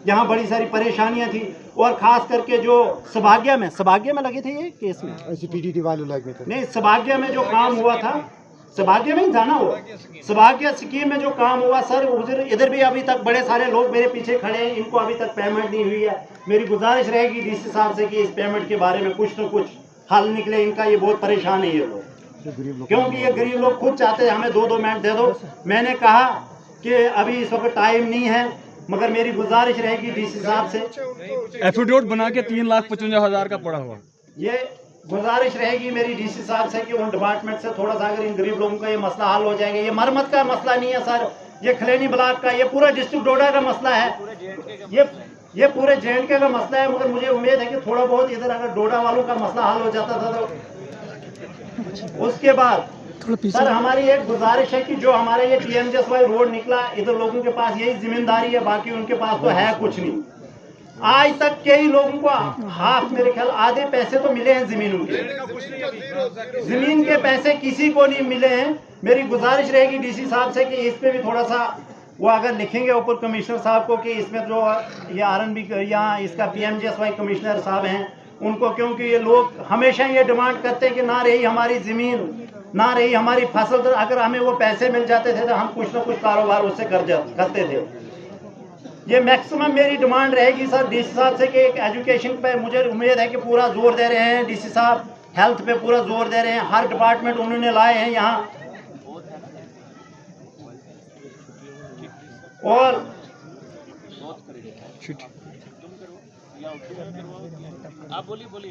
यहाँ बड़ी सारी परेशानियां थी। और खास करके जो सभाग्या में लगे थे ये केस में, पीडीटी वाले लगे थे नहीं, सभाग्या में जो काम हुआ था, सभाग्या में ही था ना वो, सभाग्या स्कीम में जो काम हुआ सर, इधर भी अभी तक बड़े सारे लोग मेरे पीछे खड़े हैं, इनको अभी तक पेमेंट नहीं हुई है। मेरी गुजारिश रहेगी डीसी साहब से कि इस पेमेंट के बारे में कुछ न कुछ हल निकले इनका। ये बहुत परेशान है ये लोग, क्योंकि ये गरीब लोग खुद चाहते हैं हमें 2-2 मिनट दे दो। मैंने कहा कि अभी इस वक्त टाइम नहीं है, मगर मेरी गुजारिश रहेगी डीसी साहब से, एफिडेविट बना के 3,55,000 का पड़ा हुआ, ये गुजारिश रहेगी मेरी डीसी साहब से कि उन डिपार्टमेंट से थोड़ा सा अगर इन गरीब लोगों का ये मसला हल हो जाएगा। ये मरम्मत का मसला नहीं है सर, ये खलैनी ब्लॉक का, ये पूरा डिस्ट्रिक्ट डोडा का मसला है, ये पूरे JNK का मसला है। मगर मुझे उम्मीद है कि थोड़ा बहुत इधर अगर डोडा वालों का मसला हल हो जाता था तो उसके बाद सर हमारी एक गुजारिश है कि जो हमारा ये PMJSY रोड निकला, इधर लोगों के पास यही जिम्मेदारी है, बाकी उनके पास तो है कुछ नहीं। आज तक कई लोगों को हाफ, मेरे ख्याल आधे पैसे तो मिले हैं जमीनों के, जमीन के पैसे किसी को नहीं मिले हैं। मेरी गुजारिश रहेगी डीसी साहब से कि इस पे भी थोड़ा सा वो अगर लिखेंगे ऊपर कमिश्नर साहब को कि इसमें जो ये RNB यहाँ इसका PMJSY कमिश्नर साहब हैं उनको, क्योंकि ये लोग हमेशा ये डिमांड करते हैं कि ना रही हमारी ज़मीन, ना रही हमारी फसल, तो अगर हमें वो पैसे मिल जाते थे तो हम कुछ ना कुछ कारोबार उससे करते थे। ये मैक्सिमम मेरी डिमांड रहेगी सर डीसी साहब से कि एक एजुकेशन पे मुझे उम्मीद है कि पूरा जोर दे रहे हैं डीसी साहब, हेल्थ पे पूरा जोर दे रहे हैं, हर डिपार्टमेंट उन्होंने लाए हैं यहाँ। और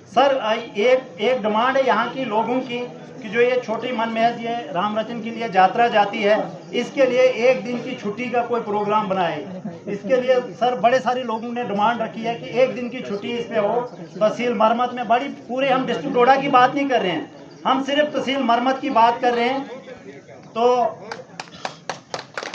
सर एक डिमांड है यहाँ की लोगों की कि जो ये छोटी मन महज ये राम रचन के लिए यात्रा जाती है, इसके लिए 1 दिन की छुट्टी का कोई प्रोग्राम बनाए। इसके लिए सर बड़े सारे लोगों ने डिमांड रखी है कि 1 दिन की छुट्टी इस पे हो। तहसील मरम्मत में बड़ी पूरे, हम डिस्ट्रिक्ट डोडा की बात नहीं कर रहे हैं, हम सिर्फ तहसील मरम्मत की बात कर रहे हैं। तो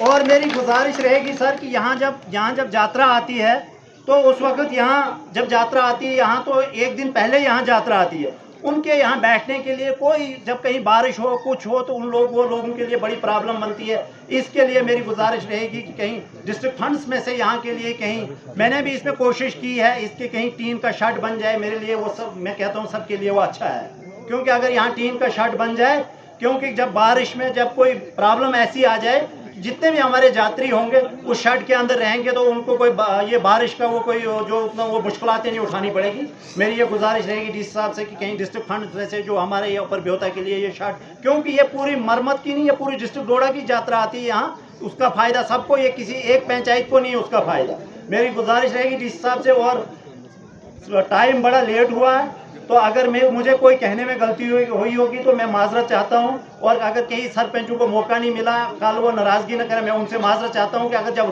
और मेरी गुजारिश रहेगी सर कि यहाँ जब यात्रा आती है तो उस वक्त यहाँ जब यात्रा आती है यहाँ तो 1 दिन पहले यहाँ यात्रा आती है, उनके यहाँ बैठने के लिए कोई, जब कहीं बारिश हो कुछ हो तो वो लोगों के लिए बड़ी प्रॉब्लम बनती है। इसके लिए मेरी गुजारिश रहेगी कि कहीं डिस्ट्रिक्ट फंड्स में से यहाँ के लिए कहीं, मैंने भी इसमें कोशिश की है, इसके कहीं टीन का शेड बन जाए, मेरे लिए वो सब, मैं कहता हूँ सबके लिए वो अच्छा है। क्योंकि अगर यहाँ टीन का शेड बन जाए, क्योंकि जब बारिश में जब कोई प्रॉब्लम ऐसी आ जाए, जितने भी हमारे यात्री होंगे उस शेड के अंदर रहेंगे तो उनको कोई ये बारिश का वो मुश्किलातें नहीं उठानी पड़ेगी। मेरी ये गुजारिश रहेगी डीसी साहब से कि कहीं डिस्ट्रिक्ट फंड से जो हमारे ये ऊपर ब्योता के लिए ये शेड, क्योंकि ये पूरी मरम्मत की नहीं, ये पूरी डिस्ट्रिक्ट डोडा की यात्रा आती है यहाँ, उसका फ़ायदा सबको, ये किसी एक पंचायत को नहीं उसका फ़ायदा। मेरी गुजारिश रहेगी डीसी साहब से। और टाइम बड़ा लेट हुआ है तो अगर मुझे कोई कहने में गलती हुई होगी तो मैं माजरत चाहता हूं। और अगर कहीं सरपंचों को मौका नहीं मिला, कल वो नाराज़गी न करें, मैं उनसे माजरत चाहता हूं कि अगर जब